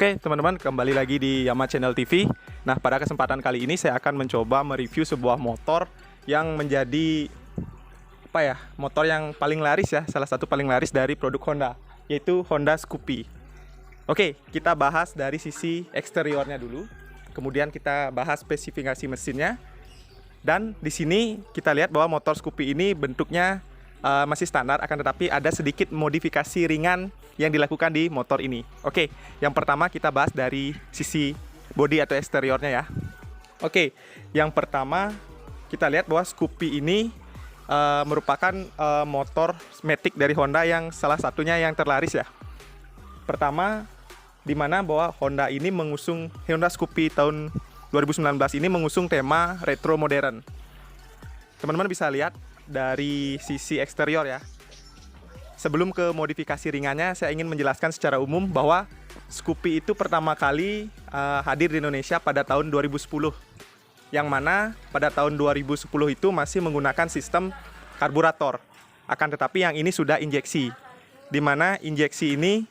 Oke teman-teman, kembali lagi di Yama Channel TV. Nah, pada kesempatan kali ini saya akan mencoba mereview sebuah motor yang menjadi motor yang paling laris ya, salah satu paling laris dari produk Honda, yaitu Honda Scoopy. Oke, kita bahas dari sisi eksteriornya dulu, kemudian kita bahas spesifikasi mesinnya, dan di sini kita lihat bahwa motor Scoopy ini bentuknya masih standar, akan tetapi ada sedikit modifikasi ringan yang dilakukan di motor ini. Oke, yang pertama kita bahas dari sisi bodi atau eksteriornya ya. Oke, yang pertama kita lihat bahwa Scoopy ini merupakan motor matic dari Honda yang salah satunya yang terlaris ya. Pertama, dimana bahwa Honda ini mengusung, Honda Scoopy tahun 2019 ini mengusung tema retro modern. Teman-teman bisa lihat dari sisi eksterior ya. Sebelum ke modifikasi ringannya, saya ingin menjelaskan secara umum bahwa Scoopy itu pertama kali hadir di Indonesia pada tahun 2010. Yang mana pada tahun 2010 itu masih menggunakan sistem karburator. Akan tetapi yang ini sudah injeksi. Di mana injeksi ini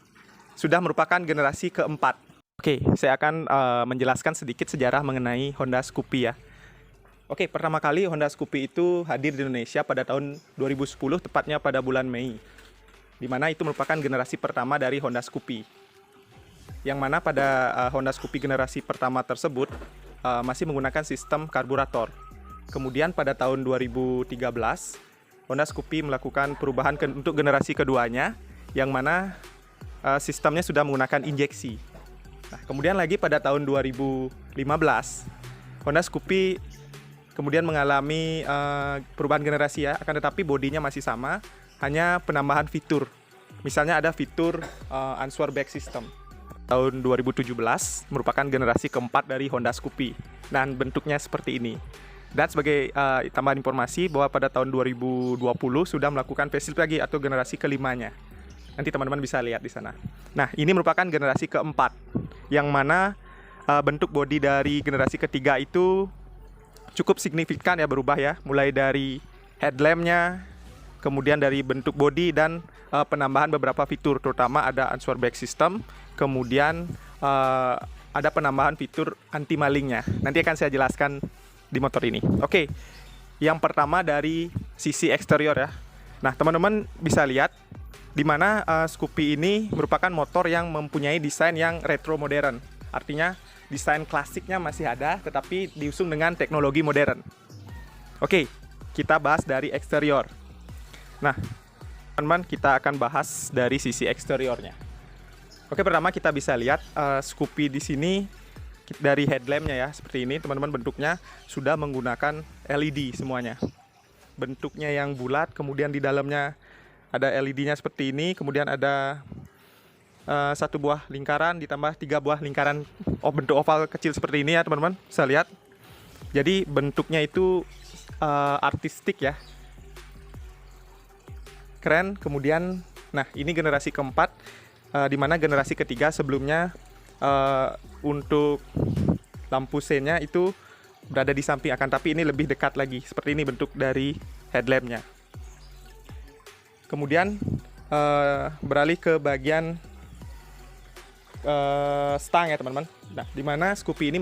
sudah merupakan generasi keempat. Oke, saya akan menjelaskan sedikit sejarah mengenai Honda Scoopy ya. Oke, pertama kali Honda Scoopy itu hadir di Indonesia pada tahun 2010, tepatnya pada bulan Mei. Di mana itu merupakan generasi pertama dari Honda Scoopy. Yang mana pada Honda Scoopy generasi pertama tersebut masih menggunakan sistem karburator. Kemudian pada tahun 2013, Honda Scoopy melakukan perubahan untuk generasi keduanya, yang mana sistemnya sudah menggunakan injeksi. Nah, kemudian lagi pada tahun 2015, Honda Scoopy kemudian mengalami perubahan generasi ya, akan tetapi bodinya masih sama, hanya penambahan fitur. Misalnya ada fitur Answer Back System. Tahun 2017 merupakan generasi keempat dari Honda Scoopy, dan bentuknya seperti ini. Dan sebagai tambahan informasi bahwa pada tahun 2020 sudah melakukan facelift lagi atau generasi kelimanya. Nanti teman-teman bisa lihat di sana. Nah, ini merupakan generasi keempat, yang mana bentuk bodi dari generasi ketiga itu cukup signifikan ya, berubah ya, mulai dari headlampnya, kemudian dari bentuk bodi dan penambahan beberapa fitur, terutama ada Answer Back System, kemudian ada penambahan fitur anti malingnya. Nanti akan saya jelaskan di motor ini. Oke, yang pertama dari sisi eksterior ya. Nah, teman-teman bisa lihat di mana Scoopy ini merupakan motor yang mempunyai desain yang retro modern. Artinya desain klasiknya masih ada, tetapi diusung dengan teknologi modern. Oke, kita bahas dari eksterior. Nah, teman-teman, kita akan bahas dari sisi eksteriornya. Oke, pertama kita bisa lihat Scoopy di sini dari headlampnya ya, seperti ini teman-teman, bentuknya sudah menggunakan LED semuanya. Bentuknya yang bulat, kemudian di dalamnya ada LED-nya seperti ini, kemudian ada satu buah lingkaran ditambah 3 buah lingkaran bentuk oval kecil seperti ini ya teman-teman, bisa lihat. Jadi bentuknya itu artistik ya, keren. Kemudian nah, ini generasi keempat, dimana generasi ketiga sebelumnya untuk lampu seinnya itu berada di samping, akan tapi ini lebih dekat lagi, seperti ini bentuk dari headlampnya. Kemudian beralih ke bagian stang ya teman-teman. Nah, dimana Scoopy ini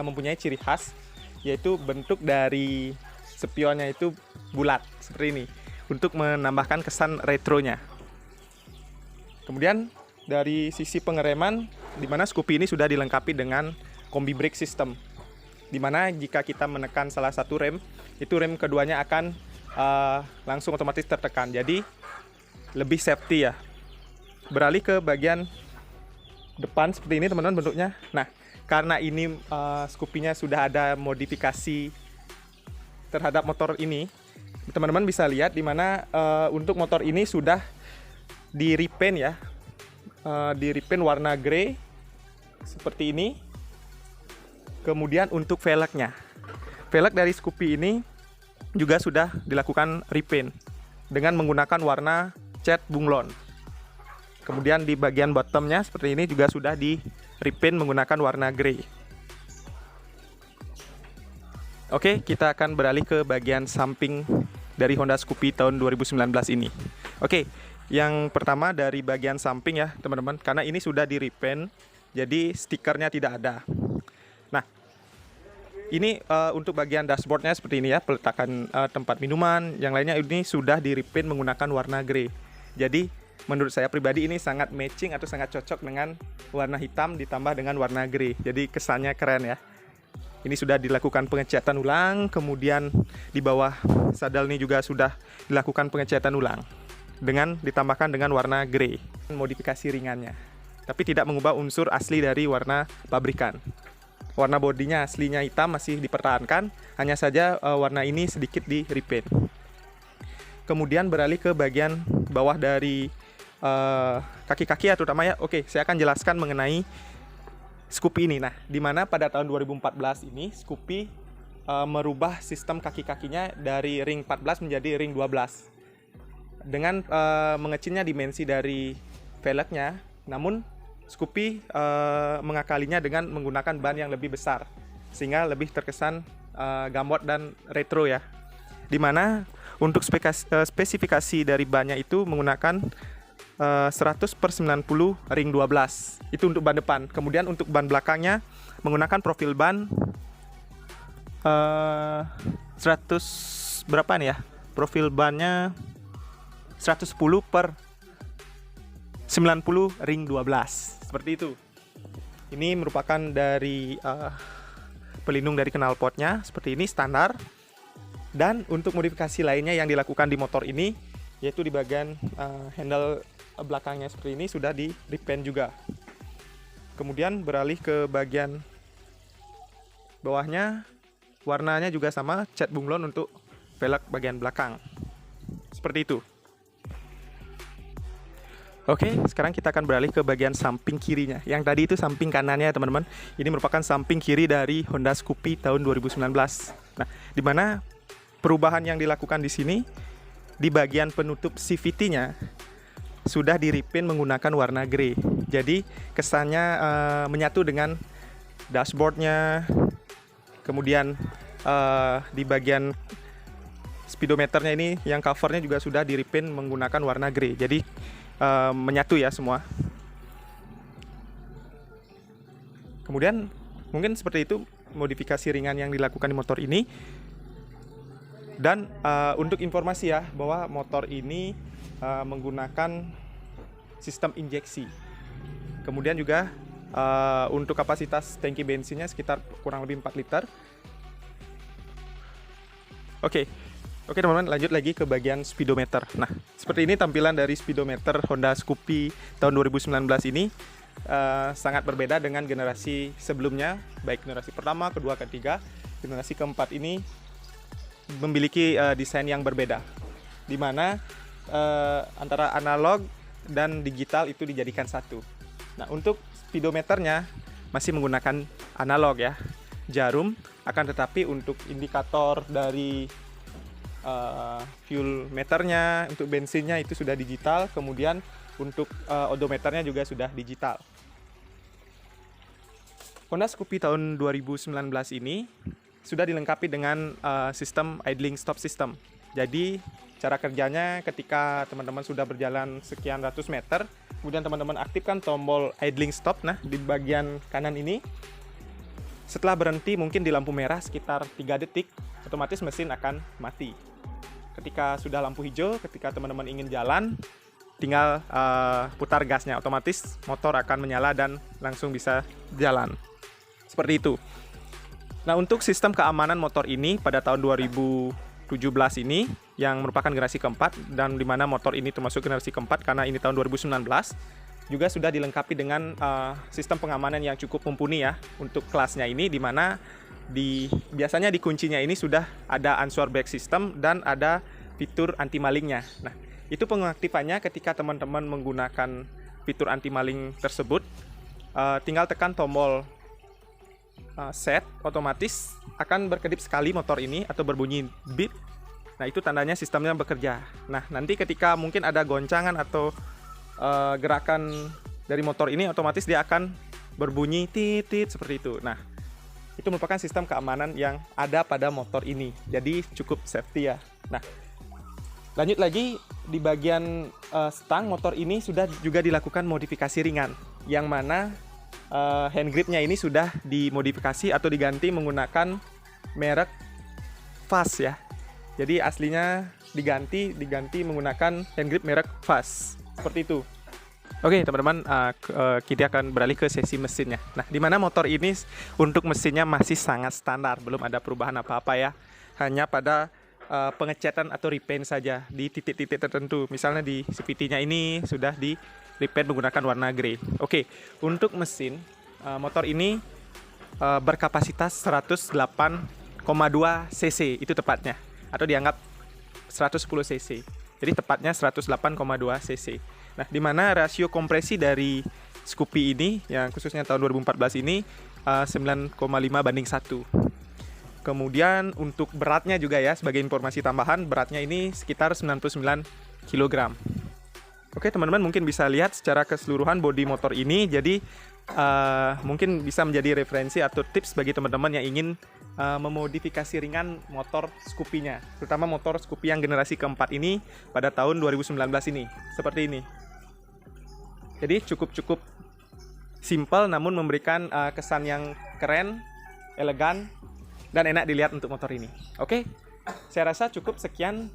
mempunyai ciri khas, yaitu bentuk dari spionnya itu bulat seperti ini, untuk menambahkan kesan retronya. Kemudian dari sisi pengereman, dimana Scoopy ini sudah dilengkapi dengan combi brake system, dimana jika kita menekan salah satu rem, itu rem keduanya akan langsung otomatis tertekan, jadi lebih safety ya. Beralih ke bagian depan seperti ini teman-teman bentuknya. Nah, karena ini Scoopy-nya sudah ada modifikasi terhadap motor ini, teman-teman bisa lihat di mana untuk motor ini sudah di repaint ya, di repaint warna grey seperti ini. Kemudian untuk velgnya, velg dari Scoopy ini juga sudah dilakukan repaint dengan menggunakan warna cat bunglon. Kemudian di bagian bottomnya seperti ini juga sudah di repaint menggunakan warna grey. Oke, kita akan beralih ke bagian samping dari Honda Scoopy tahun 2019 ini. Oke, yang pertama dari bagian samping ya teman-teman, karena ini sudah di repaint jadi stikernya tidak ada. Nah, ini untuk bagian dashboardnya seperti ini ya, peletakan tempat minuman, yang lainnya ini sudah di repaint menggunakan warna grey. Jadi menurut saya pribadi ini sangat matching atau sangat cocok dengan warna hitam ditambah dengan warna grey. Jadi kesannya keren ya. Ini sudah dilakukan pengecatan ulang, kemudian di bawah sadel ini juga sudah dilakukan pengecatan ulang dengan ditambahkan dengan warna grey, modifikasi ringannya. Tapi tidak mengubah unsur asli dari warna pabrikan. Warna bodinya aslinya hitam masih dipertahankan, hanya saja warna ini sedikit di repaint. Kemudian beralih ke bagian bawah dari kaki-kaki ya terutama ya. Oke, saya akan jelaskan mengenai Scoopy ini. Nah, di mana pada tahun 2014 ini Scoopy merubah sistem kaki-kakinya dari ring 14 menjadi ring 12 dengan mengecilnya dimensi dari velgnya. Namun Scoopy mengakalinya dengan menggunakan ban yang lebih besar sehingga lebih terkesan gamut dan retro ya. Di mana untuk spesifikasi dari bannya itu menggunakan 100/90 ring 12. Itu untuk ban depan. Kemudian untuk ban belakangnya menggunakan profil ban 100 berapa nih ya? Profil bannya 110/90 ring 12. Seperti itu. Ini merupakan dari pelindung dari knalpotnya seperti ini standar. Dan untuk modifikasi lainnya yang dilakukan di motor ini yaitu di bagian handle belakangnya seperti ini sudah di repaint juga. Kemudian beralih ke bagian bawahnya, warnanya juga sama, cat bunglon untuk velg bagian belakang. Seperti itu. Oke, sekarang kita akan beralih ke bagian samping kirinya. Yang tadi itu samping kanannya ya teman-teman. Ini merupakan samping kiri dari Honda Scoopy tahun 2019. Nah, di mana perubahan yang dilakukan di sini di bagian penutup CVT-nya sudah di repaint menggunakan warna grey. Jadi kesannya menyatu dengan dashboardnya. Kemudian di bagian speedometernya ini yang covernya juga sudah di repaint menggunakan warna grey. Jadi menyatu ya semua. Kemudian mungkin seperti itu modifikasi ringan yang dilakukan di motor ini. Dan untuk informasi ya bahwa motor ini menggunakan sistem injeksi. Kemudian juga untuk kapasitas tangki bensinnya sekitar kurang lebih 4 liter. Oke teman-teman, lanjut lagi ke bagian speedometer. Nah, seperti ini tampilan dari speedometer Honda Scoopy tahun 2019 ini. Sangat berbeda dengan generasi sebelumnya, baik generasi pertama, kedua, ketiga. Generasi keempat ini memiliki desain yang berbeda, di mana antara analog dan digital itu dijadikan satu. Nah, untuk speedometernya masih menggunakan analog ya, jarum, akan tetapi untuk indikator dari fuel meternya, untuk bensinnya itu sudah digital, kemudian untuk odometernya juga sudah digital. Honda Scoopy tahun 2019 ini sudah dilengkapi dengan sistem idling stop system. Jadi cara kerjanya ketika teman-teman sudah berjalan sekian ratus meter, kemudian teman-teman aktifkan tombol idling stop, nah di bagian kanan ini. Setelah berhenti mungkin di lampu merah sekitar 3 detik, otomatis mesin akan mati. Ketika sudah lampu hijau, ketika teman-teman ingin jalan, tinggal putar gasnya, otomatis motor akan menyala dan langsung bisa jalan. Seperti itu. Nah, untuk sistem keamanan motor ini pada tahun 2017 ini yang merupakan generasi keempat, dan di mana motor ini termasuk generasi keempat karena ini tahun 2019, juga sudah dilengkapi dengan sistem pengamanan yang cukup mumpuni ya untuk kelasnya ini, di mana biasanya di kuncinya ini sudah ada answer back system dan ada fitur anti malingnya. Nah, itu pengaktifannya ketika teman-teman menggunakan fitur anti maling tersebut, tinggal tekan tombol set, otomatis akan berkedip sekali motor ini atau berbunyi beep. Nah, itu tandanya sistemnya bekerja. Nah, nanti ketika mungkin ada goncangan atau gerakan dari motor ini, otomatis dia akan berbunyi titit seperti itu. Nah, itu merupakan sistem keamanan yang ada pada motor ini. Jadi cukup safety ya. Nah, lanjut lagi di bagian stang motor ini sudah juga dilakukan modifikasi ringan, yang mana hand gripnya ini sudah dimodifikasi atau diganti menggunakan merek Fast ya. Jadi aslinya diganti menggunakan hand grip merek Fast seperti itu. Oke teman-teman, kita akan beralih ke sesi mesinnya. Nah, di mana motor ini untuk mesinnya masih sangat standar, belum ada perubahan apa-apa ya. Hanya pada pengecatan atau repaint saja di titik-titik tertentu. Misalnya di CVT-nya ini sudah di repaint menggunakan warna grey. Oke, untuk mesin motor ini berkapasitas 108,2 cc itu tepatnya, atau dianggap 110 cc. Jadi tepatnya 108,2 cc. Nah, di mana rasio kompresi dari Scoopy ini yang khususnya tahun 2014 ini 9,5 banding 1. Kemudian untuk beratnya juga ya, sebagai informasi tambahan, beratnya ini sekitar 99 kg. Oke teman-teman, mungkin bisa lihat secara keseluruhan bodi motor ini. Jadi mungkin bisa menjadi referensi atau tips bagi teman-teman yang ingin memodifikasi ringan motor Scoopy-nya, terutama motor Scoopy yang generasi keempat ini pada tahun 2019 ini. Seperti ini. Jadi cukup simple namun memberikan kesan yang keren, elegan, dan enak dilihat untuk motor ini. Oke, saya rasa cukup sekian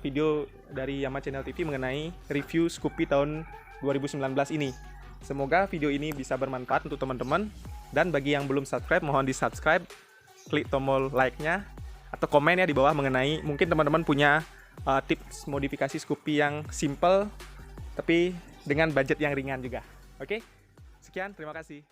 video dari Yama Channel TV mengenai review Scoopy tahun 2019 ini. Semoga video ini bisa bermanfaat untuk teman-teman. Dan bagi yang belum subscribe, mohon di subscribe, klik tombol like-nya, atau komen ya di bawah mengenai mungkin teman-teman punya tips modifikasi Scoopy yang simple, tapi dengan budget yang ringan juga. Oke, sekian, terima kasih.